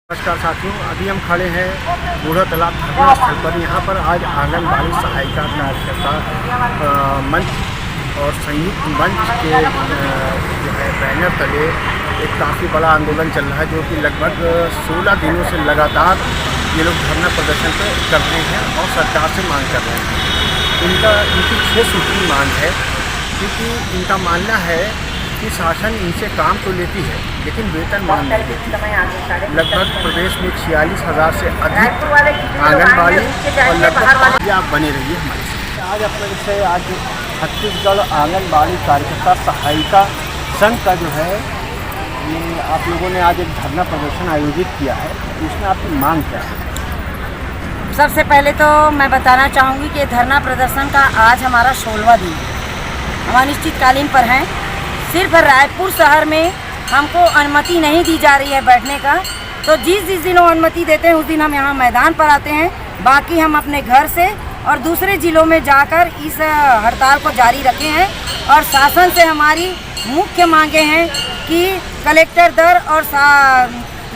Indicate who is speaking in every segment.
Speaker 1: नमस्कार साथियों, अभी हम खड़े हैं बूढ़ा तालाब धरना स्थल पर। यहाँ पर आज आंगनबाड़ी सहायिका कार्यकर्ता मंच और संयुक्त मंच के जो है बैनर तले एक काफ़ी बड़ा आंदोलन चल रहा है, जो कि लगभग 16 दिनों से लगातार ये लोग धरना प्रदर्शन कर रहे हैं और सरकार से मांग कर रहे हैं। इनकी 6 सूत्री मांग है, क्योंकि इनका मानना है कि शासन इनसे काम तो लेती है लेकिन वेतन मान नहीं देती। लगभग प्रदेश में 46,000 से अधिक आंगनबाड़ी और लगभग आप बने रहिए हमारे साथ। आज अपने से आज छत्तीसगढ़ आंगनबाड़ी कार्यकर्ता सहायिका संघ का जो है ये आप लोगों ने आज एक धरना प्रदर्शन आयोजित किया है, उसमें आपकी मांग क्या है?
Speaker 2: सबसे पहले तो मैं बताना चाहूँगी कि धरना प्रदर्शन का आज हमारा 16वां दिन है। हम अनिश्चितकालीन पर हैं। सिर्फ रायपुर शहर में हमको अनुमति नहीं दी जा रही है बैठने का, तो जिस दिन वो अनुमति देते हैं उस दिन हम यहाँ मैदान पर आते हैं। बाकी हम अपने घर से और दूसरे ज़िलों में जाकर इस हड़ताल को जारी रखे हैं और शासन से हमारी मुख्य मांगे हैं कि कलेक्टर दर और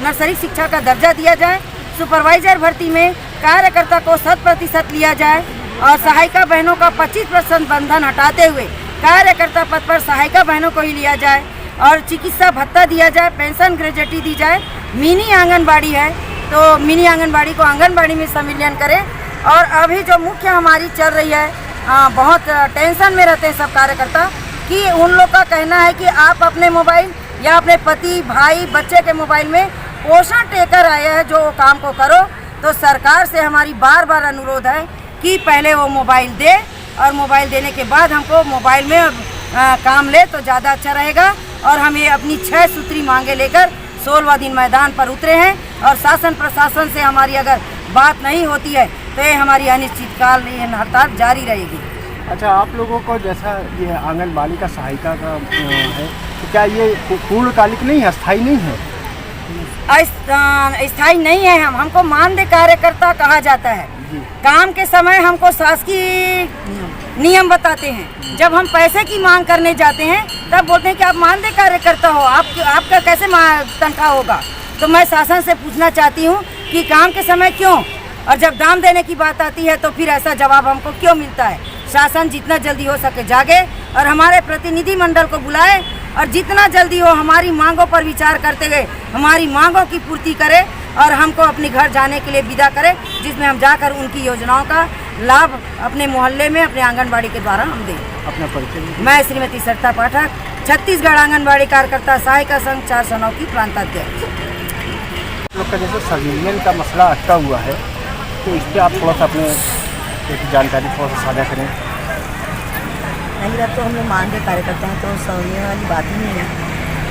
Speaker 2: नर्सरी शिक्षा का दर्जा दिया जाए, सुपरवाइज़र भर्ती में कार्यकर्ता को 100% लिया जाए और सहायिका बहनों का 25% बंधन हटाते हुए कार्यकर्ता पद पर सहायिका बहनों को ही लिया जाए और चिकित्सा भत्ता दिया जाए, पेंशन ग्रेजुटी दी जाए। मिनी आंगनबाड़ी है तो मिनी आंगनबाड़ी को आंगनबाड़ी में सम्मिलन करें। और अभी जो मुख्य हमारी चल रही है, बहुत टेंशन में रहते हैं सब कार्यकर्ता कि उन लोग का कहना है कि आप अपने मोबाइल या अपने पति भाई बच्चे के मोबाइल में पोषण टेकर आए हैं, जो काम को करो। तो सरकार से हमारी बार बार अनुरोध है कि पहले वो मोबाइल दे और मोबाइल देने के बाद हमको मोबाइल में काम ले तो ज़्यादा अच्छा रहेगा। और हम ये अपनी 6 सूत्री मांगे लेकर 16वां दिन मैदान पर उतरे हैं और शासन प्रशासन से हमारी अगर बात नहीं होती है तो ये हमारी अनिश्चितकालीन हड़ताल जारी रहेगी।
Speaker 1: अच्छा, आप लोगों को जैसा ये आंगनबाड़ी का सहायिका का है, तो क्या ये पूर्णकालिक नहीं है, अस्थायी नहीं है?
Speaker 2: स्थायी नहीं है। हमको मानदेय कार्यकर्ता कहा जाता है। काम के समय हमको शासकीय नियम बताते हैं, जब हम पैसे की मांग करने जाते हैं तब बोलते हैं कि आप मानदेय कार्यकर्ता हो, आपका कैसे तनख्वाह होगा। तो मैं शासन से पूछना चाहती हूँ कि काम के समय क्यों, और जब दाम देने की बात आती है तो फिर ऐसा जवाब हमको क्यों मिलता है। शासन जितना जल्दी हो सके जागे और हमारे प्रतिनिधि मंडल को बुलाए और जितना जल्दी हो हमारी मांगों पर विचार करते हुए हमारी मांगों की पूर्ति करे और हमको अपने घर जाने के लिए विदा करें, जिसमें हम जाकर उनकी योजनाओं का लाभ अपने मोहल्ले में अपने आंगनबाड़ी के द्वारा हम दें।
Speaker 1: अपना परिचय?
Speaker 2: मैं श्रीमती सरिता पाठक, छत्तीसगढ़ आंगनबाड़ी कार्यकर्ता सहायिका संघ 409 की प्रांताध्यक्ष।
Speaker 1: लोग का जैसे संविलियन का मसला अटका हुआ है, तो इस पर आप थोड़ा सा अपने एक जानकारी थोड़ा सा साझा करें।
Speaker 3: नहीं बात तो हम लोग मानदेय कार्यकर्ता हैं, तो संविलियन वाली बात ही नहीं है,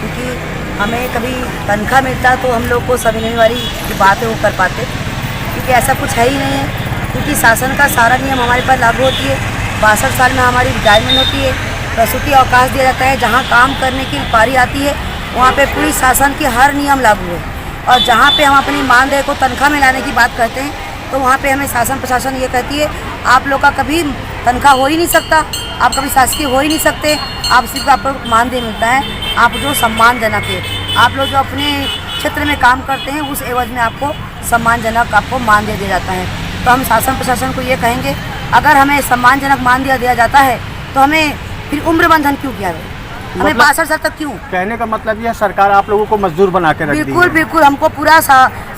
Speaker 3: क्योंकि हमें कभी तनख्वाह मिलता तो हम लोग को संविलियन वाली जो बात है वो कर पाते, क्योंकि ऐसा कुछ है ही नहीं है। क्योंकि शासन का सारा नियम हमारे पर लागू होती है। 62 साल में हमारी रिटायरमेंट होती है, प्रसूति अवकाश दिया जाता है। जहाँ काम करने की पारी आती है वहाँ पे पूरी शासन के हर नियम लागू है। और जहाँ पे हम अपनी मानदेय को तनख्वाह में लाने की बात करते हैं तो वहाँ पे हमें शासन प्रशासन ये कहती है आप लोग का कभी तनख्वाह हो ही नहीं सकता, आप कभी शासकीय हो ही नहीं सकते, आप सिर्फ आपको मानदेय मिलता है। आप जो सम्मानजनक है, आप लोग जो अपने क्षेत्र में काम करते हैं उस एवज में आपको सम्मानजनक आपको मानदेय दिया जाता है। तो हम शासन प्रशासन को ये कहेंगे, अगर हमें सम्मानजनक मानदेय दिया जाता है तो हमें फिर उम्र बंधन क्यों किया गया, हमें 62 साल तक क्यों?
Speaker 1: कहने का मतलब यह सरकार आप लोगों को मजदूर बना के रख दी है।
Speaker 3: बिल्कुल बिल्कुल, हमको पूरा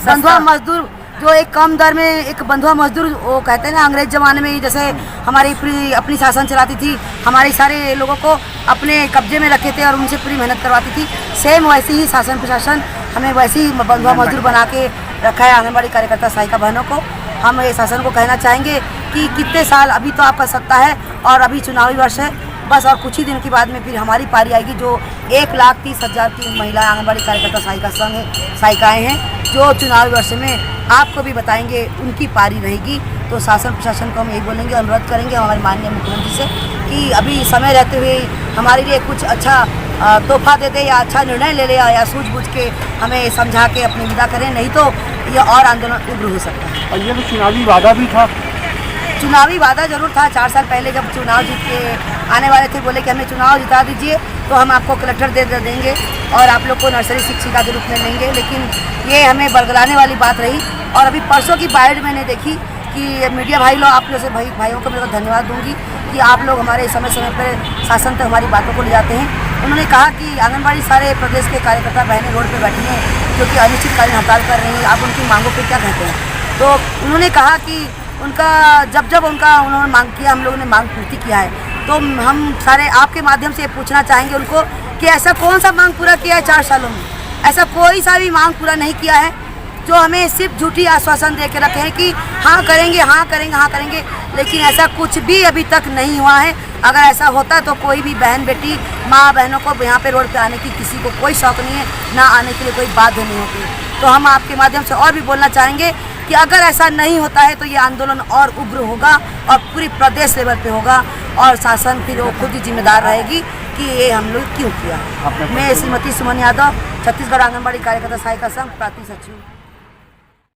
Speaker 3: बंधुआ मजदूर, जो एक कम दर में एक बंधुआ मजदूर, वो कहते हैं ना अंग्रेज ज़माने में जैसे हमारी अपनी शासन चलाती थी, हमारे सारे लोगों को अपने कब्जे में रखे थे और उनसे पूरी मेहनत करवाती थी। सेम वैसे ही शासन प्रशासन हमें वैसे ही बंधुआ मजदूर बना के रखा है आंगनबाड़ी कार्यकर्ता सहायिका बहनों को। हम ये शासन को कहना चाहेंगे कि कितने साल, अभी तो आपका सत्ता है और अभी चुनावी वर्ष है, बस और कुछ ही दिन के बाद में फिर हमारी पारी आएगी। जो 1,30,000 की महिला आंगनबाड़ी कार्यकर्ता सहायिका संघ सहायिकाएँ हैं, जो चुनावी वर्ष में आपको भी बताएंगे उनकी पारी रहेगी। तो शासन प्रशासन को हम यही बोलेंगे, अनुरोध करेंगे हमारे माननीय मुख्यमंत्री से कि अभी समय रहते हुए हमारे लिए कुछ अच्छा तोहफा दे दे या अच्छा निर्णय ले ले या सूझबूझ के हमें समझा के अपनी विदा करें, नहीं तो ये और आंदोलन उग्र हो सकता है।
Speaker 1: और ये तो चुनावी वादा भी था।
Speaker 3: चुनावी वादा जरूर था। 4 साल पहले जब चुनाव जीत के आने वाले थे, बोले कि हमें चुनाव जिता दीजिए तो हम आपको कलेक्टर दे देंगे और आप लोग को नर्सरी शिक्षिका के रूप में लेंगे, लेकिन ये हमें बरगलाने वाली बात रही। और अभी परसों की बाइट मैंने देखी कि मीडिया भाई लोग, आप लोग से भाइयों को मैं धन्यवाद दूंगी कि आप लोग हमारे समय समय पर शासन तक हमारी बातों को ले जाते हैं। उन्होंने कहा कि आंगनबाड़ी सारे प्रदेश के कार्यकर्ता बहनें रोड पे बैठी हैं क्योंकि अनिश्चितकालीन हड़ताल कर रही हैं, आप उनकी मांगों पे क्या कहते हैं? तो उन्होंने कहा कि उनका जब उन्होंने मांग किया, हम लोगों ने मांग पूर्ति किया है, तो हम सारे आपके माध्यम से पूछना चाहेंगे उनको कि ऐसा कौन सा मांग पूरा किया है 4 सालों में? ऐसा कोई सा भी मांग पूरा नहीं किया है। जो हमें सिर्फ झूठी आश्वासन दे के रखे हैं कि हाँ करेंगे, हाँ करेंगे, हाँ करेंगे, लेकिन ऐसा कुछ भी अभी तक नहीं हुआ है। अगर ऐसा होता तो कोई भी बहन बेटी माँ बहनों को यहाँ पे रोड पे आने की किसी को कोई शौक नहीं है, ना आने के लिए कोई बाध्य नहीं होती। तो हम आपके माध्यम से और भी बोलना चाहेंगे कि अगर ऐसा नहीं होता है तो ये आंदोलन और उग्र होगा और पूरी प्रदेश लेवल पे होगा और शासन फिर वो खुद ही जिम्मेदार रहेगी कि ये हम लोग क्यों किया। मैं श्रीमती सुमन यादव, छत्तीसगढ़ आंगनबाड़ी कार्यकर्ता सहायिका संघ प्रांतीय सचिव।